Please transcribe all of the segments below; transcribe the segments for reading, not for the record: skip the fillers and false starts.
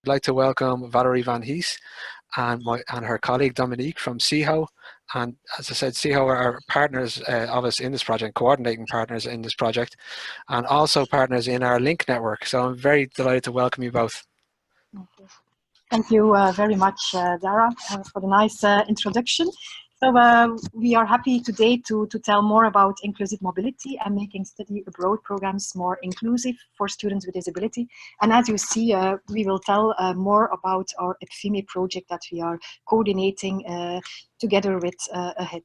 like to welcome Valérie Van Hees and her colleague Dominique from CIHO. And as I said, CIHO are partners of us in this project, coordinating partners in this project, and also partners in our link network. So I'm very delighted to welcome you both. Okay. Thank you very much, Dara, for the nice introduction. So we are happy today to tell more about inclusive mobility and making study abroad programs more inclusive for students with disability. And as you see, we will tell more about our EPFIME project that we are coordinating together with AHEAD.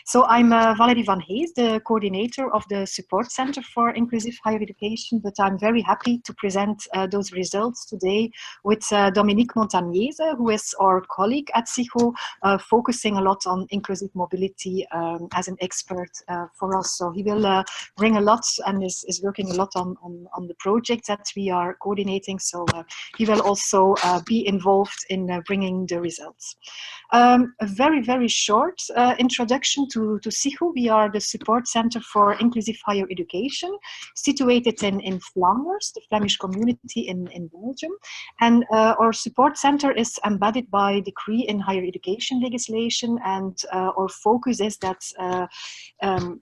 So I'm Valérie Van Hees, the coordinator of the Support Center for Inclusive Higher Education, but I'm very happy to present those results today with Dominique Montagnese, who is our colleague at CIHO, focusing a lot on inclusive mobility as an expert for us. So he will bring a lot and is working a lot on the project that we are coordinating. So he will also be involved in bringing the results. A very short introduction to CIHO. We are the Support Center for Inclusive Higher Education, situated in Flanders, the Flemish community in Belgium. And our support center is embedded by decree in higher education legislation, and our focus is that on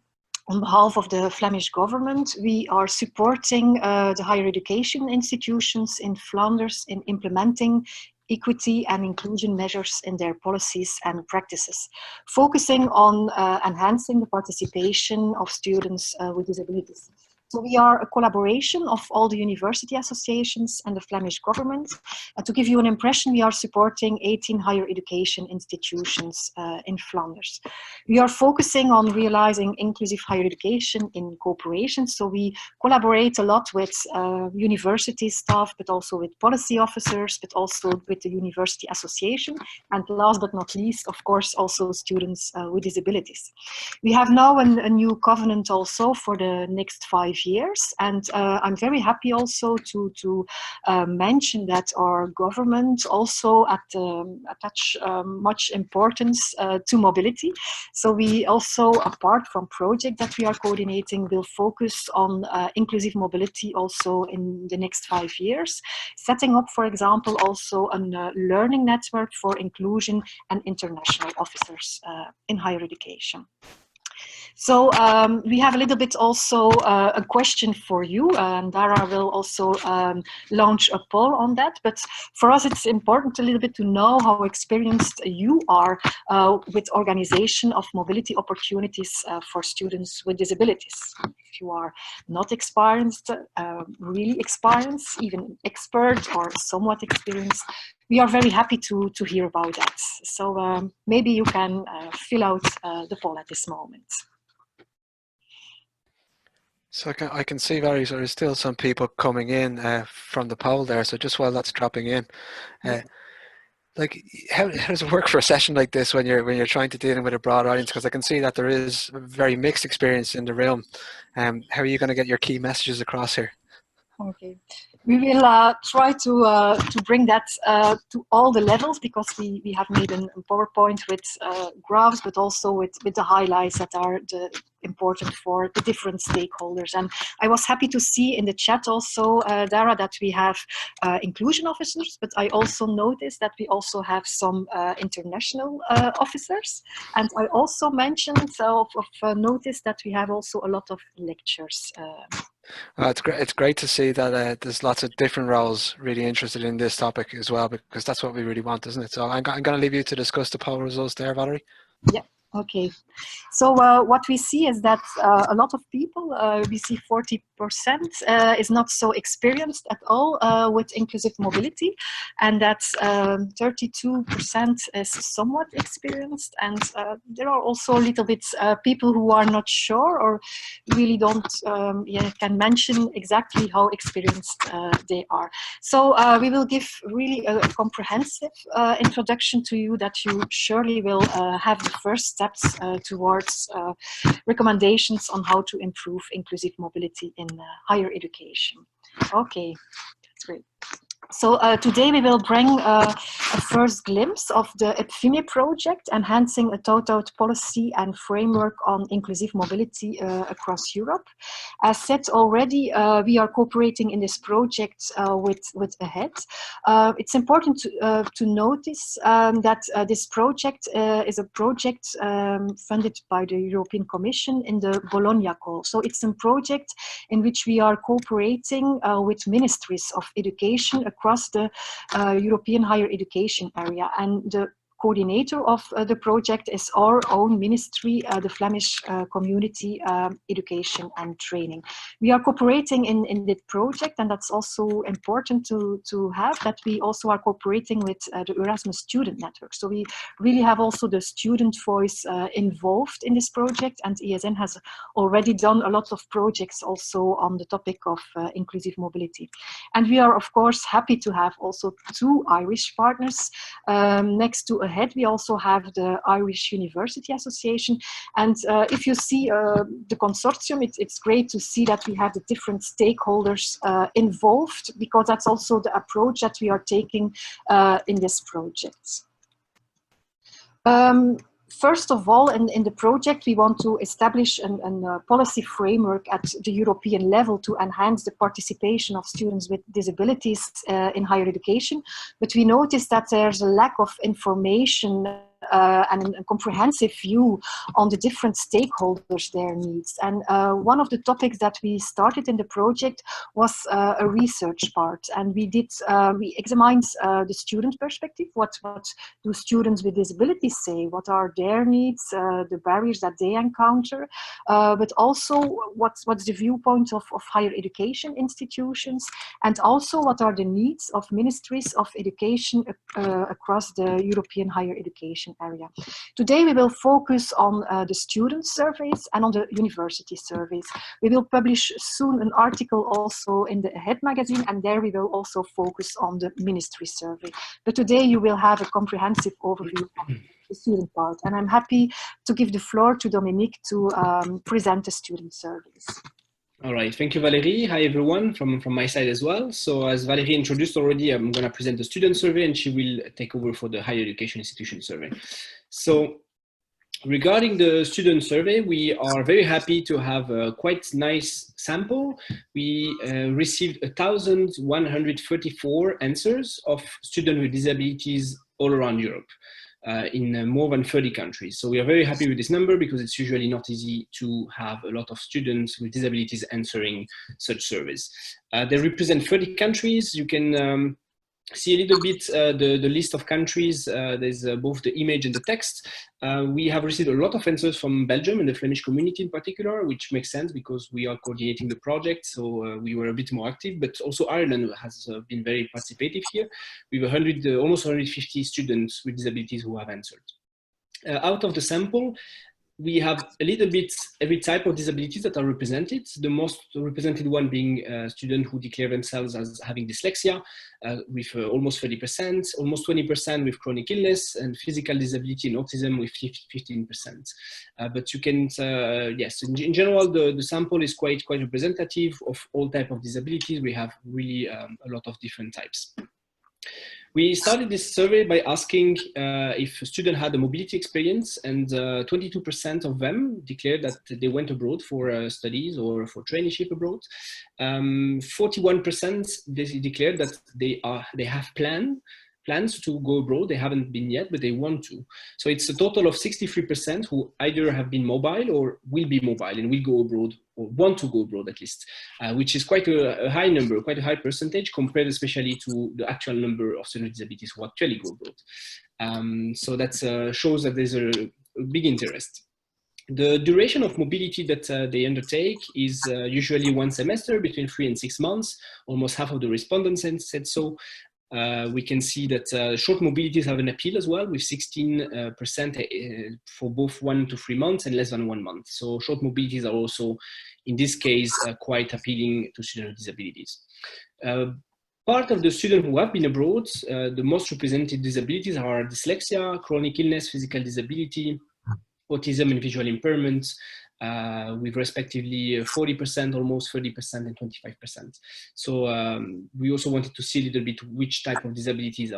behalf of the Flemish government, we are supporting the higher education institutions in Flanders in implementing equity and inclusion measures in their policies and practices, focusing on enhancing the participation of students with disabilities. So we are a collaboration of all the university associations and the Flemish government. And to give you an impression, we are supporting 18 higher education institutions in Flanders. We are focusing on realizing inclusive higher education in cooperation. So we collaborate a lot with university staff, but also with policy officers, but also with the university association. And last but not least, of course, also students with disabilities. We have now a new covenant also for the next 5 years, and I'm very happy also to mention that our government also attach much importance to mobility. So we also, apart from project that we are coordinating, will focus on inclusive mobility also in the next 5 years, setting up, for example, also a learning network for inclusion and international officers in higher education. So we have a little bit also a question for you, and Dara will also launch a poll on that. But for us, it's important a little bit to know how experienced you are with organization of mobility opportunities for students with disabilities. If you are not experienced, really experienced, even expert or somewhat experienced, we are very happy to hear about that. So maybe you can fill out the poll at this moment. So I can see, Valérie, so there's still some people coming in from the poll there. So just while that's dropping in, like how does it work for a session like this when you're trying to deal with a broad audience? Because I can see that there is a very mixed experience in the room. How are you going to get your key messages across here? Okay, we will try to bring that to all the levels, because we have made a PowerPoint with graphs, but also with the highlights that are important for the different stakeholders. And I was happy to see in the chat also, Dara, that we have inclusion officers, but I also noticed that we also have some international officers. And I also mentioned, noticed that we have also a lot of lectures. It's great. It's great to see that there's lots of different roles really interested in this topic as well, because that's what we really want, isn't it? So I'm going to leave you to discuss the poll results there, Valérie. Yeah. Okay, so what we see is that a lot of people, we see 40% is not so experienced at all with inclusive mobility, and that 32% is somewhat experienced, and there are also a little bit people who are not sure or really don't can mention exactly how experienced they are. So we will give really a comprehensive introduction to you that you surely will have the first steps towards recommendations on how to improve inclusive mobility in higher education. Okay, that's great. So today we will bring a first glimpse of the EPFIME project, enhancing a thought-out policy and framework on inclusive mobility across Europe. As said already, we are cooperating in this project with AHEAD. It's important to notice that this project is a project funded by the European Commission in the Bologna Call. So it's a project in which we are cooperating with ministries of education across the European higher education area. And the coordinator of the project is our own ministry, the Flemish Community Education and Training. We are cooperating in this project, and that's also important to have, that we also are cooperating with the Erasmus student network. So we really have also the student voice involved in this project, and ESN has already done a lot of projects also on the topic of inclusive mobility. And we are, of course, happy to have also two Irish partners next to AHEAD. We also have the Irish University Association. And if you see the consortium, it's great to see that we have the different stakeholders involved, because that's also the approach that we are taking in this project. First of all, in the project, we want to establish a policy framework at the European level to enhance the participation of students with disabilities in higher education. But we notice that there's a lack of information and a comprehensive view on the different stakeholders, their needs. And one of the topics that we started in the project was a research part. And we examined the student perspective. What do students with disabilities say? What are their needs, the barriers that they encounter? But also what's the viewpoint of higher education institutions? And also what are the needs of ministries of education across the European higher education area. Today we will focus on the student surveys and on the university surveys. We will publish soon an article also in the AHEAD magazine, and there we will also focus on the ministry survey. But today you will have a comprehensive overview of the student part, and I'm happy to give the floor to Dominique to present the student surveys. All right, thank you, Valérie. Hi, everyone, from my side as well. So as Valérie introduced already, I'm going to present the student survey, and she will take over for the higher education institution survey. So regarding the student survey, we are very happy to have a quite nice sample. We received 1,134 answers of students with disabilities all around Europe. In more than 30 countries. So we are very happy with this number, because it's usually not easy to have a lot of students with disabilities answering such surveys. They represent 30 countries. You can see a little bit the list of countries. There's both the image and the text. We have received a lot of answers from Belgium and the Flemish community in particular, which makes sense because we are coordinating the project, so we were a bit more active. But also Ireland has been very participative here. We have almost 150 students with disabilities who have answered. Out of the sample, we have a little bit every type of disabilities that are represented. The most represented one being students who declare themselves as having dyslexia, with almost 30%, almost 20% with chronic illness, and physical disability and autism with 15%. But you can, yes, in general, the sample is quite representative of all types of disabilities. We have really a lot of different types. We started this survey by asking if a student had a mobility experience, and 22% of them declared that they went abroad for studies or for traineeship abroad. 41% declared that they have plans to go abroad. They haven't been yet, but they want to. So it's a total of 63% who either have been mobile or will be mobile and will go abroad, or want to go abroad at least, which is quite a high number, quite a high percentage compared especially to the actual number of students with disabilities who actually go abroad. So that shows that there's a big interest. The duration of mobility that they undertake is usually 1 semester, between 3 and 6 months. Almost half of the respondents said so. We can see that short mobilities have an appeal as well, with 16% for both 1 to 3 months and less than 1 month. So short mobilities are also, in this case, quite appealing to students with disabilities. Part of the students who have been abroad, the most represented disabilities are dyslexia, chronic illness, physical disability, autism and visual impairment. with respectively 40%, almost 30%, and 25%. So we also wanted to see a little bit which type of disabilities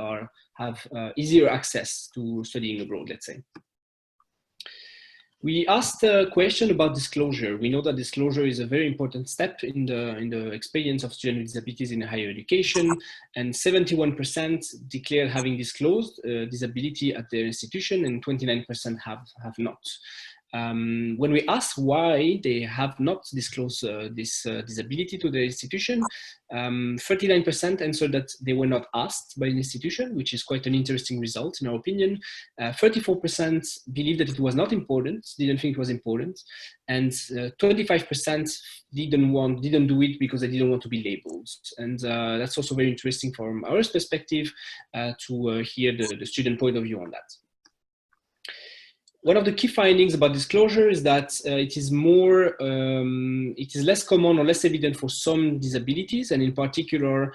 have easier access to studying abroad, let's say. We asked a question about disclosure. We know that disclosure is a very important step in the experience of students with disabilities in higher education, and 71% declared having disclosed disability at their institution, and 29% have not. When we asked why they have not disclosed this disability to the institution, 39% answered that they were not asked by the institution, which is quite an interesting result in our opinion. 34% believed that it was not important, didn't think it was important, and 25% didn't do it because they didn't want to be labeled. And that's also very interesting from our perspective to hear the student point of view on that. One of the key findings about disclosure is that it is less common or less evident for some disabilities, and in particular,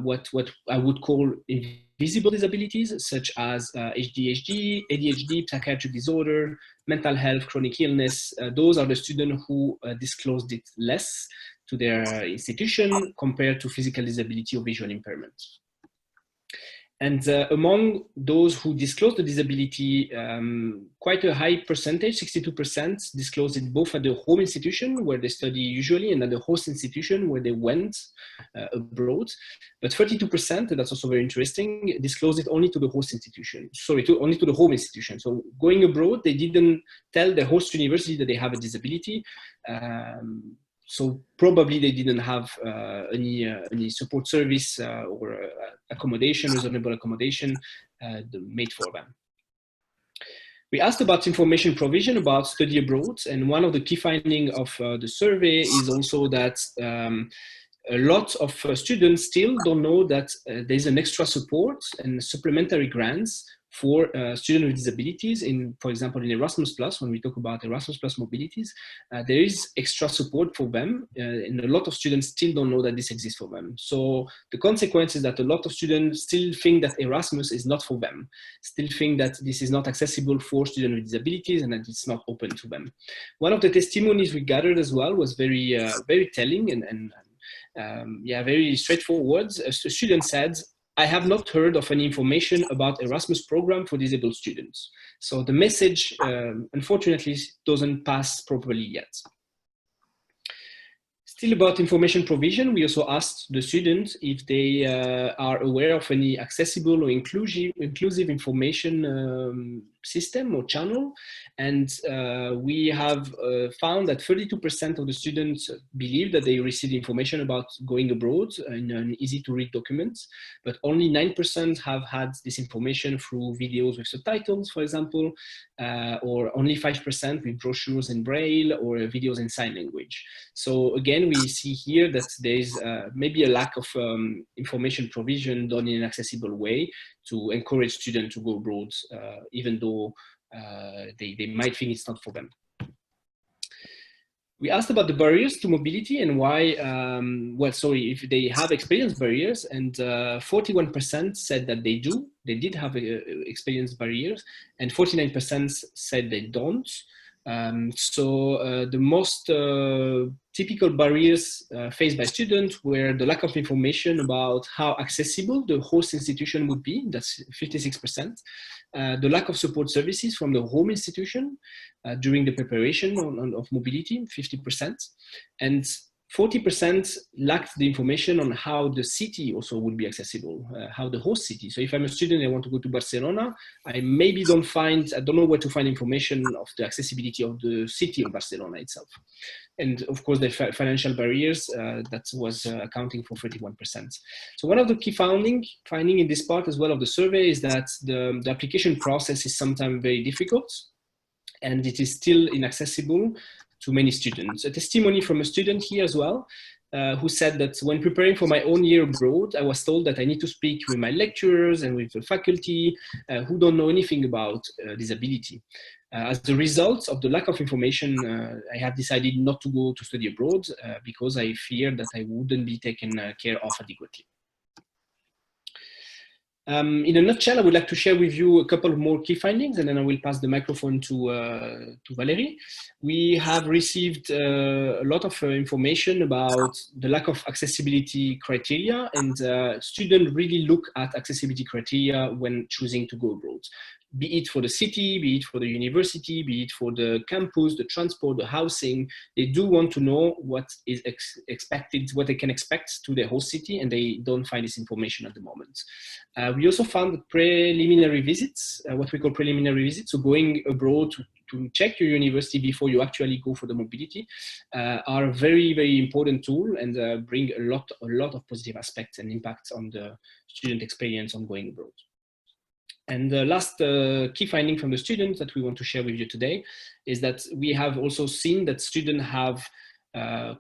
what I would call invisible disabilities, such as ADHD, psychiatric disorder, mental health, chronic illness. Those are the students who disclosed it less to their institution compared to physical disability or visual impairment. And among those who disclosed the disability, quite a high percentage, 62%, disclosed it both at the home institution where they study usually and at the host institution where they went abroad. But 32%, and that's also very interesting, disclosed it only to the host institution. Sorry, only to the home institution. So going abroad, they didn't tell the host university that they have a disability. So probably they didn't have any support service or accommodation, reasonable accommodation made for them. We asked about information provision about study abroad, and one of the key findings of the survey is also that a lot of students still don't know that there's an extra support and supplementary grants for students with disabilities. For example, in Erasmus+, when we talk about Erasmus+ mobilities, there is extra support for them, and a lot of students still don't know that this exists for them. So the consequence is that a lot of students still think that Erasmus is not for them, still think that this is not accessible for students with disabilities and that it's not open to them. One of the testimonies we gathered as well was very, very telling and very straightforward. A student said, "I have not heard of any information about Erasmus program for disabled students." So the message, unfortunately, doesn't pass properly yet. Still about information provision, we also asked the students if they are aware of any accessible or inclusive information system or channel. And we have found that 32% of the students believe that they received information about going abroad in an easy to read document, but only 9% have had this information through videos with subtitles, for example, or only 5% with brochures in Braille or videos in sign language. So again, we see here that there is maybe a lack of information provision done in an accessible way to encourage students to go abroad, even though they might think it's not for them. We asked about the barriers to mobility and why, if they have experienced barriers, and 41% said that they did have experienced barriers, and 49% said they don't. The most typical barriers faced by students were the lack of information about how accessible the host institution would be, that's 56%, the lack of support services from the home institution during the preparation of mobility, 50%, and 40% lacked the information on how the city also would be accessible, how the host city. So if I'm a student and I want to go to Barcelona, I maybe I don't know where to find information of the accessibility of the city of Barcelona itself. And of course, the financial barriers, that was accounting for 31%. So one of the key finding in this part as well of the survey is that the application process is sometimes very difficult, and it is still inaccessible to many students. A testimony from a student here as well, who said that when preparing for my own year abroad, I was told that I need to speak with my lecturers and with the faculty who don't know anything about disability. As a result of the lack of information, I have decided not to go to study abroad because I feared that I wouldn't be taken care of adequately. In a nutshell, I would like to share with you a couple of more key findings, and then I will pass the microphone to Valérie. We have received a lot of information about the lack of accessibility criteria, and students really look at accessibility criteria when choosing to go abroad. Be it for the city, be it for the university, be it for the campus, the transport, the housing, they do want to know what is expected, what they can expect to their host city, and they don't find this information at the moment. We also found that preliminary visits, what we call preliminary visits, so going abroad to check your university before you actually go for the mobility, are a very, very important tool and bring a lot of positive aspects and impacts on the student experience on going abroad. And the last key finding from the students that we want to share with you today is that we have also seen that students have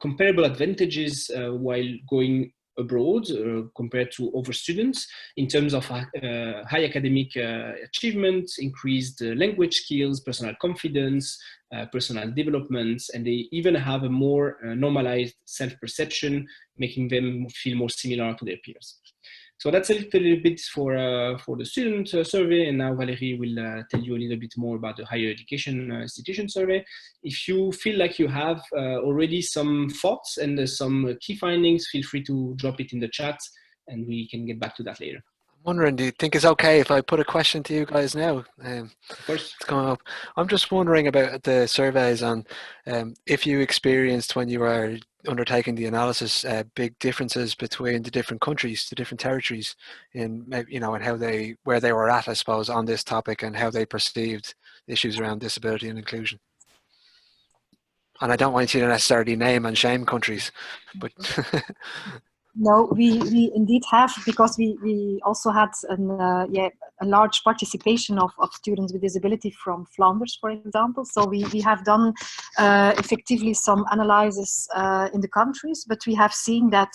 comparable advantages while going abroad compared to other students in terms of high academic achievement, increased language skills, personal confidence, personal development, and they even have a more normalized self-perception, making them feel more similar to their peers. So that's a little bit for the student survey, and now Valérie will tell you a little bit more about the higher education institution survey. If you feel like you have already some thoughts and some key findings, feel free to drop it in the chat, and we can get back to that later. I'm wondering, do you think it's okay if I put a question to you guys now? Of course. It's coming up. I'm just wondering about the surveys on if you experienced when you were undertaking the analysis big differences between the different countries, the different territories, in and how where they were at, I suppose, on this topic and how they perceived issues around disability and inclusion. And I don't want you to necessarily name and shame countries, but No, we indeed have, because we also had a large participation of students with disability from Flanders, for example. So we have done effectively some analysis in the countries, but we have seen that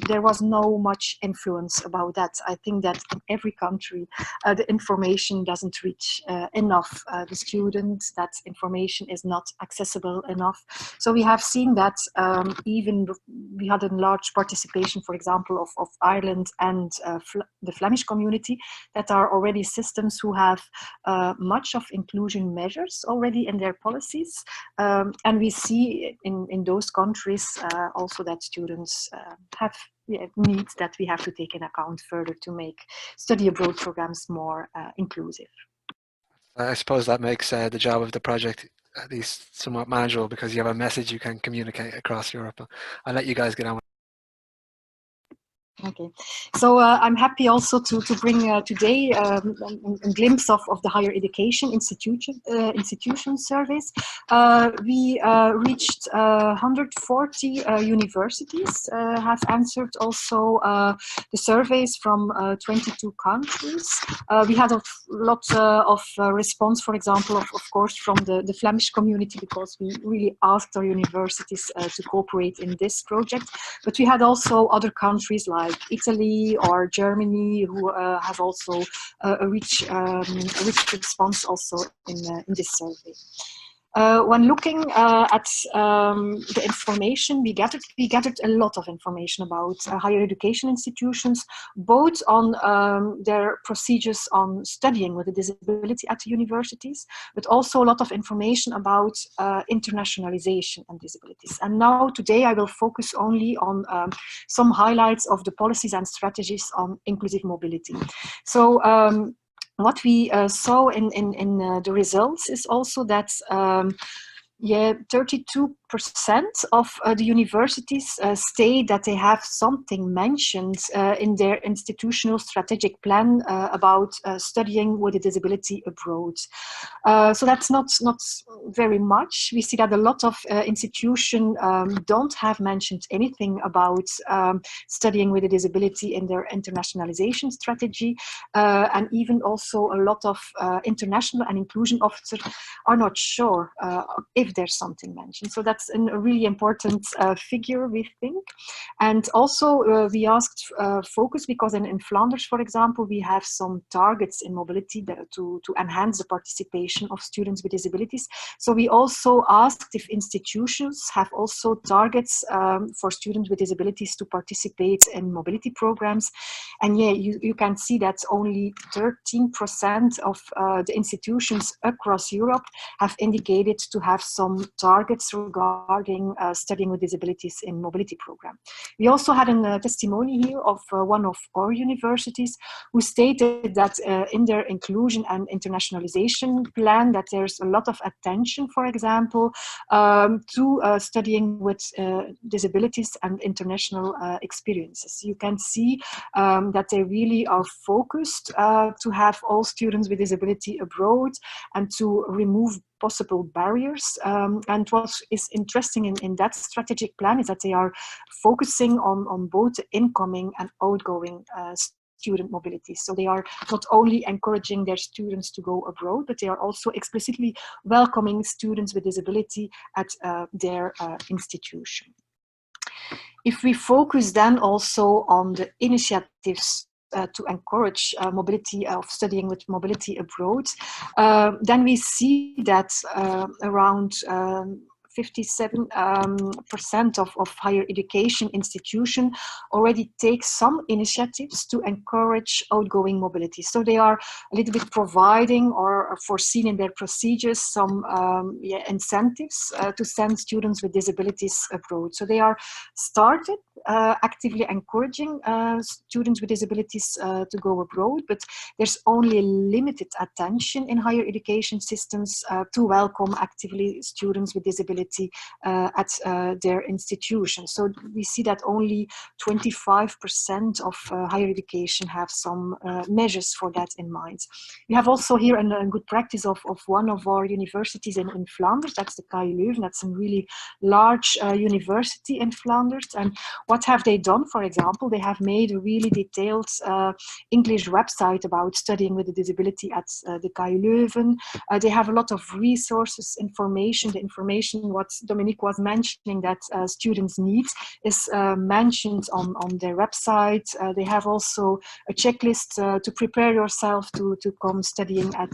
there was no much influence about that. I think that in every country the information doesn't reach enough the students, that information is not accessible enough. So we have seen that even we had a large participation, for example, of Ireland and the Flemish community, that are already systems who have much of inclusion measures already in their policies. And we see in those countries also that students have needs that we have to take in account further to make study abroad programs more inclusive. I suppose that makes the job of the project at least somewhat manageable, because you have a message you can communicate across Europe. I'll let you guys get on. Okay, so I'm happy also to bring today a glimpse of the higher education institution surveys. We reached 140 universities have answered also the surveys from 22 countries. We had a lot of response, for example, of course, from the Flemish community, because we really asked our universities to cooperate in this project. But we had also other countries like Italy or Germany who have also a rich response also in this survey. When looking at the information we gathered a lot of information about higher education institutions, both on their procedures on studying with a disability at the universities, but also a lot of information about internationalization and disabilities. And now today I will focus only on some highlights of the policies and strategies on inclusive mobility. So what we saw in the results is also that 32% of the universities state that they have something mentioned in their institutional strategic plan about studying with a disability abroad. So that's not very much. We see that a lot of institutions don't have mentioned anything about studying with a disability in their internationalization strategy, and even also a lot of international and inclusion officers are not sure if if there's something mentioned. So that's a really important figure, we think. And also we asked focus because in Flanders, for example, we have some targets in mobility to enhance the participation of students with disabilities. So we also asked if institutions have also targets for students with disabilities to participate in mobility programs. And yeah, you can see that only 13% of the institutions across Europe have indicated to have some targets regarding studying with disabilities in mobility program. We also had a testimony here of one of our universities who stated that in their inclusion and internationalization plan that there's a lot of attention, for example, to studying with disabilities and international experiences. You can see that they really are focused to have all students with disability abroad and to remove possible barriers. And what is interesting in that strategic plan is that they are focusing on both incoming and outgoing student mobility. So they are not only encouraging their students to go abroad, but they are also explicitly welcoming students with disability at their institution. If we focus then also on the initiatives to encourage mobility of studying with mobility abroad, then we see that around 57% of higher education institutions already take some initiatives to encourage outgoing mobility. So they are a little bit providing or foreseen in their procedures some incentives to send students with disabilities abroad. So they are started actively encouraging students with disabilities to go abroad, but there's only limited attention in higher education systems to welcome actively students with disabilities at their institution. So we see that only 25% of higher education have some measures for that in mind. We have also here a good practice of one of our universities in Flanders, that's the KU Leuven. That's a really large university in Flanders. And what have they done? For example, they have made a really detailed English website about studying with a disability at the KU Leuven. They have a lot of resources, information. The information what Dominique was mentioning that students need is mentioned on their website. They have also a checklist to prepare yourself to come studying at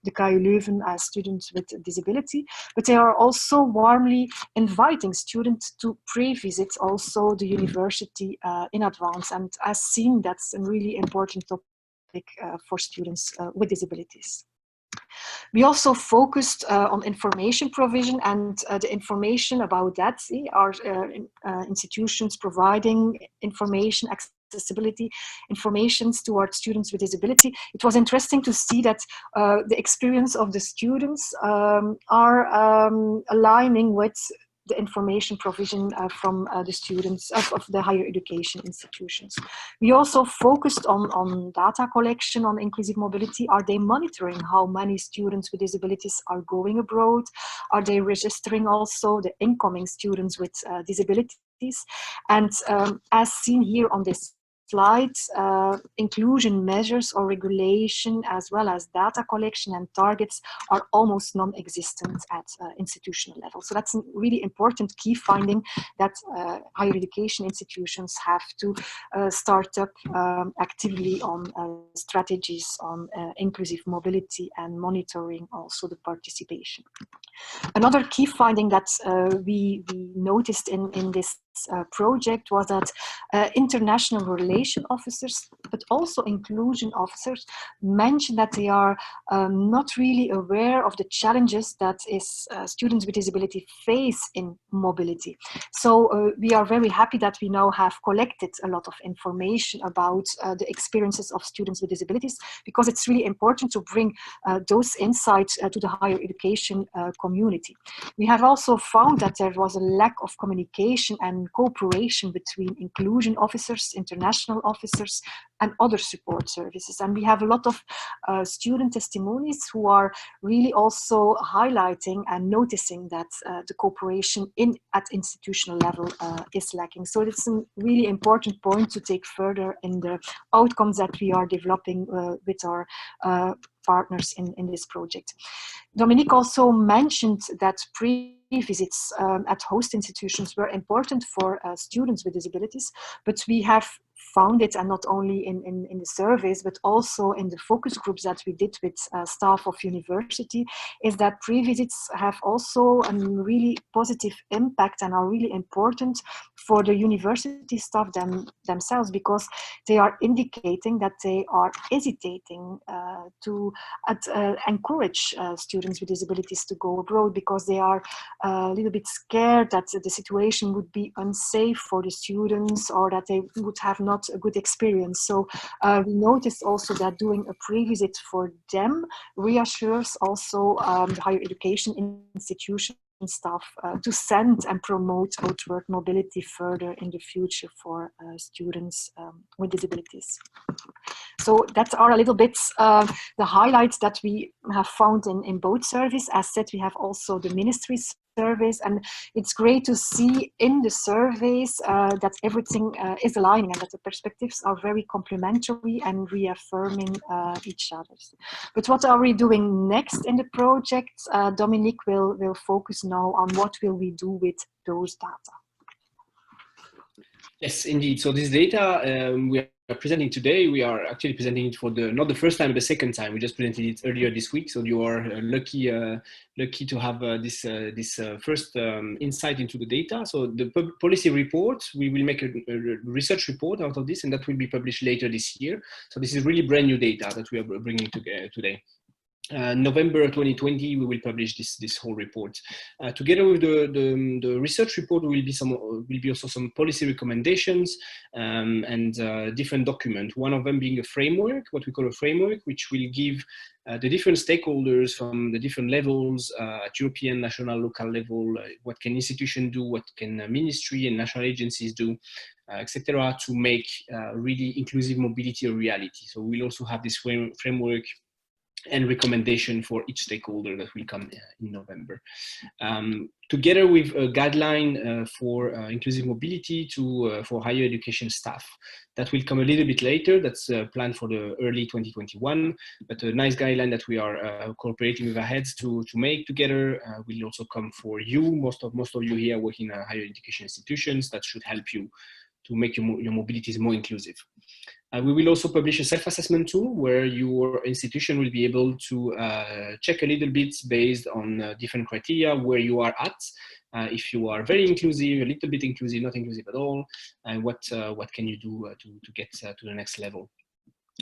the KU Leuven as students with disability. But they are also warmly inviting students to pre-visit also the university in advance. And as seen, that's a really important topic for students with disabilities. We also focused on information provision, and the information about that are institutions providing information, accessibility informations towards students with disability. It was interesting to see that the experience of the students are aligning with the information provision from the students of the higher education institutions. We also focused on data collection on inclusive mobility. Are they monitoring how many students with disabilities are going abroad? Are they registering also the incoming students with disabilities? And as seen here on this slides, inclusion measures or regulation as well as data collection and targets are almost non-existent at institutional level. So that's a really important key finding that higher education institutions have to start up actively on strategies on inclusive mobility and monitoring also the participation. Another key finding that we noticed in this project was that international relation officers, but also inclusion officers, mentioned that they are not really aware of the challenges that students with disability face in mobility. So we are very happy that we now have collected a lot of information about the experiences of students with disabilities, because it's really important to bring those insights to the higher education community. We have also found that there was a lack of communication and and cooperation between inclusion officers, international officers, and other support services. And we have a lot of student testimonies who are really also highlighting and noticing that the cooperation at institutional level is lacking. So it's a really important point to take further in the outcomes that we are developing with our partners in this project. Dominique also mentioned that pre-visits at host institutions were important for students with disabilities, but we have found it, and not only in the surveys, but also in the focus groups that we did with staff of university, is that pre-visits have also a really positive impact and are really important for the university staff themselves, because they are indicating that they are hesitating to encourage students with disabilities to go abroad, because they are a little bit scared that the situation would be unsafe for the students, or that they would have not a good experience. So we noticed also that doing a pre-visit for them reassures also the higher education institution staff to send and promote outward mobility further in the future for students with disabilities. So that are a little bit the highlights that we have found in both surveys. As said, we have also the ministry surveys, and it's great to see in the surveys that everything is aligning and that the perspectives are very complementary and reaffirming each other's. But what are we doing next in the project? Dominique will focus now on what will we do with those data. Yes, indeed. So this data we are presenting today, we are actually presenting it for not the first time, but the second time. We just presented it earlier this week. So you are lucky to have this first insight into the data. So the policy report, we will make a research report out of this, and that will be published later this year. So this is really brand new data that we are bringing today. November 2020, we will publish this whole report. Together with the research report, will be also some policy recommendations and different documents. One of them being a framework, what we call a framework, which will give the different stakeholders from the different levels at European, national, local level, what can institutions do, what can ministry and national agencies do, etc., to make really inclusive mobility a reality. So we'll also have this framework and recommendation for each stakeholder that will come in November. Together with a guideline for inclusive mobility for higher education staff. That will come a little bit later. That's planned for the early 2021, but a nice guideline that we are cooperating with our heads to make together will also come for you. Most of you here work in higher education institutions. That should help you to make your mobilities more inclusive. We will also publish a self-assessment tool where your institution will be able to check a little bit based on different criteria where you are at. If you are very inclusive, a little bit inclusive, not inclusive at all, and what can you do to get to the next level.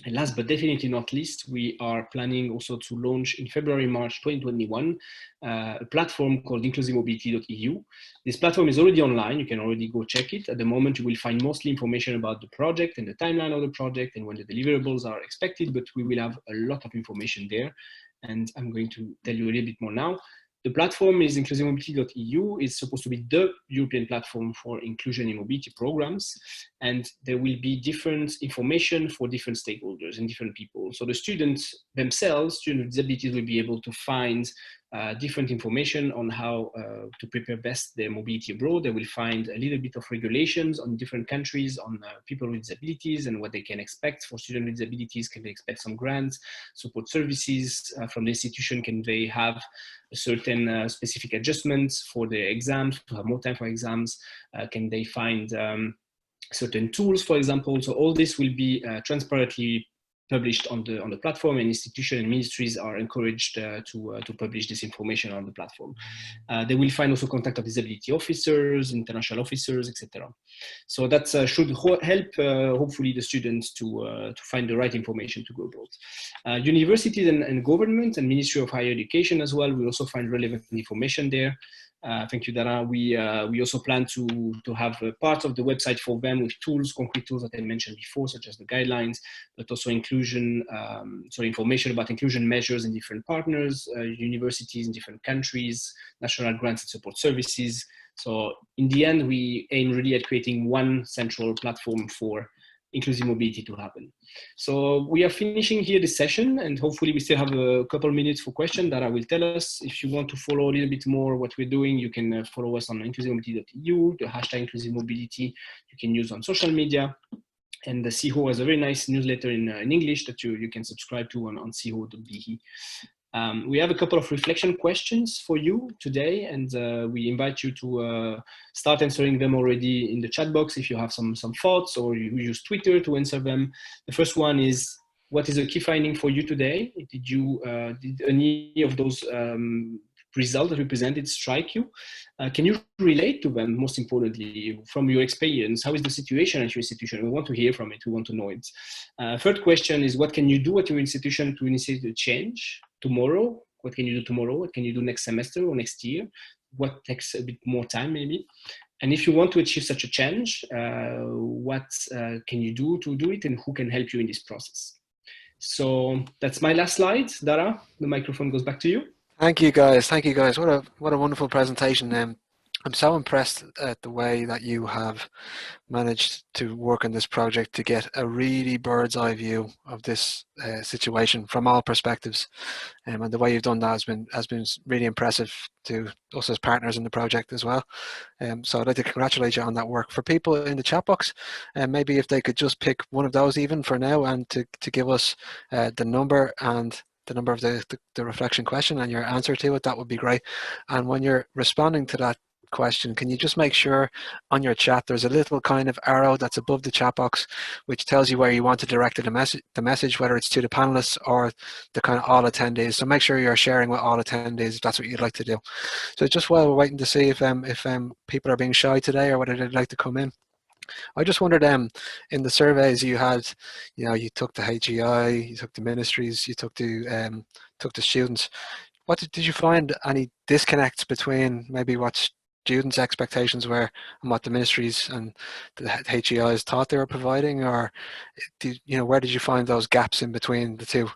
And last but definitely not least, we are planning also to launch in February, March 2021, a platform called InclusiveMobility.eu. This platform is already online. You can already go check it. At the moment, you will find mostly information about the project and the timeline of the project and when the deliverables are expected, but we will have a lot of information there. And I'm going to tell you a little bit more now. The platform is InclusiveMobility.eu. It's supposed to be the European platform for inclusion in mobility programs. And there will be different information for different stakeholders and different people. So the students themselves, students with disabilities, will be able to find different information on how to prepare best their mobility abroad. They will find a little bit of regulations on different countries on people with disabilities and what they can expect. For students with disabilities, can they expect some grants, support services from the institution? Can they have a certain specific adjustments for their exams, to have more time for exams? Can they find certain tools, for example? So all this will be transparently published on the platform, and institutions and ministries are encouraged to publish this information on the platform. They will find also contact of disability officers, international officers, etc. So that should help hopefully the students to find the right information to go abroad. Universities and government and Ministry of Higher Education as well will also find relevant information there. Thank you, Dara. We also plan to have a part of the website for them with tools, concrete tools that I mentioned before, such as the guidelines, but also information about inclusion measures in different partners, universities in different countries, national grants and support services. So in the end, we aim really at creating one central platform for inclusive mobility to happen. So we are finishing here this session, and hopefully we still have a couple minutes for questions that I will tell us. If you want to follow a little bit more what we're doing, you can follow us on InclusiveMobility.eu, the hashtag InclusiveMobility you can use on social media. And the CHO has a very nice newsletter in English that you can subscribe to on CHO.be. We have a couple of reflection questions for you today, and we invite you to start answering them already in the chat box if you have some thoughts, or you use Twitter to answer them. The first one is, what is a key finding for you today? Did any of those results that we presented strike you? Can you relate to them, most importantly, from your experience? How is the situation at your institution? We want to hear from it, we want to know it. Third question is, what can you do at your institution to initiate a change tomorrow? What can you do tomorrow? What can you do next semester or next year? What takes a bit more time maybe? And if you want to achieve such a change, what can you do to do it, and who can help you in this process? So that's my last slide. Dara, the microphone goes back to you. Thank you guys. Thank you guys. What a wonderful presentation. I'm so impressed at the way that you have managed to work on this project to get a really bird's eye view of this situation from all perspectives, and the way you've done that has been really impressive to us as partners in the project as well. So I'd like to congratulate you on that work. For people in the chat box, maybe if they could just pick one of those even for now, and to give us the number and the number of the reflection question and your answer to it, that would be great. And when you're responding to that question, can you just make sure on your chat there's a little kind of arrow that's above the chat box which tells you where you want to direct the message, whether it's to the panelists or the kind of all attendees. So make sure you're sharing with all attendees if that's what you'd like to do. So just while we're waiting to see if people are being shy today or whether they'd like to come in, I just wondered, in the surveys you had, you took the HEI, you took the ministries, you took the students. What did you find any disconnects between maybe what students' expectations were and what the ministries and the HEIs thought they were providing, or where did you find those gaps in between the two?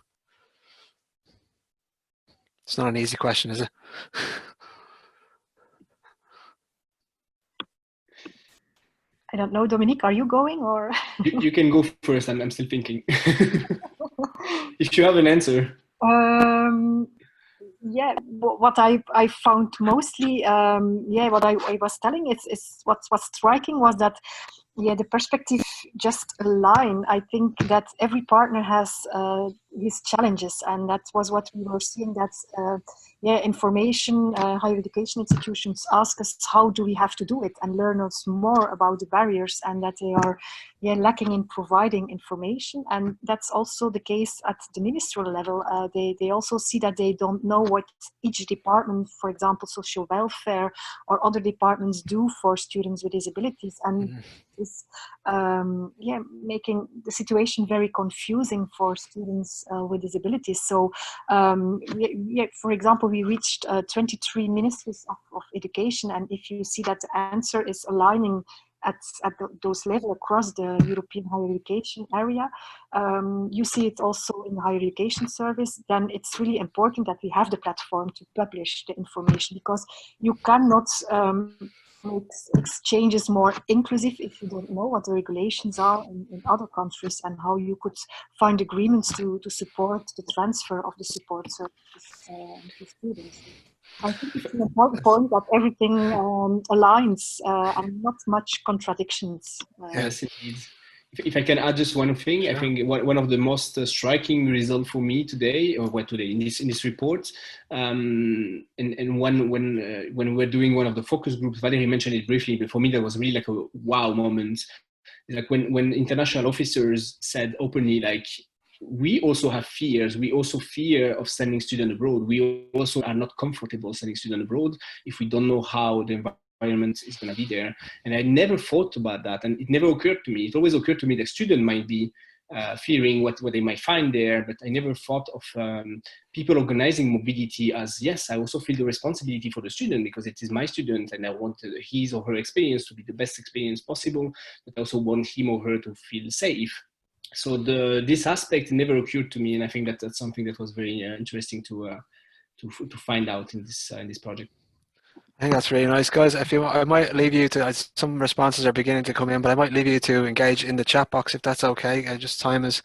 It's not an easy question, is it? I don't know, Dominique, are you going, or? You can go first, I'm still thinking. If you have an answer. Yeah, what I found mostly, what I was telling is what's striking was that, the perspective just align. I think that every partner has his challenges, and that was what we were seeing, that information, higher education institutions ask us, how do we have to do it, and learn us more about the barriers, and that they are lacking in providing information. And that's also the case at the ministerial level. They also see that they don't know what each department, for example, social welfare or other departments, do for students with disabilities, and is making the situation very confusing for students with disabilities. So for example, we reached 23 ministries of education, and if you see that the answer is aligning at those levels across the European higher education area, you see it also in the higher education service, then it's really important that we have the platform to publish the information, because you cannot make exchanges more inclusive if you don't know what the regulations are in other countries, and how you could find agreements to support the transfer of the support services to students. I think it's an important point that everything aligns and not much contradictions. Yes, indeed. If I can add just one thing, sure. I think one of the most striking results for me today, in this report, and when we're doing one of the focus groups, Valérie mentioned it briefly, but for me that was really like a wow moment. Like when international officers said openly, like, we also have fears. We also fear of sending students abroad. We also are not comfortable sending students abroad if we don't know how the environment is going to be there. And I never thought about that, and it never occurred to me. It always occurred to me that students might be fearing what they might find there, but I never thought of people organizing mobility as, yes, I also feel the responsibility for the student because it is my student and I want his or her experience to be the best experience possible, but I also want him or her to feel safe. So this aspect never occurred to me, and I think that that's something that was very interesting to find out in this project. I think that's really nice, guys. If you, I might leave you to. Some responses are beginning to come in, but I might leave you to engage in the chat box if that's okay. Just time is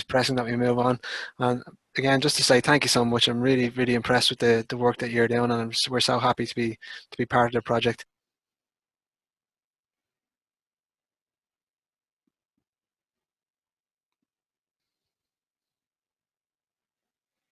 pressing that we move on. And again, just to say thank you so much. I'm really impressed with the work that you're doing, and we're so happy to be part of the project.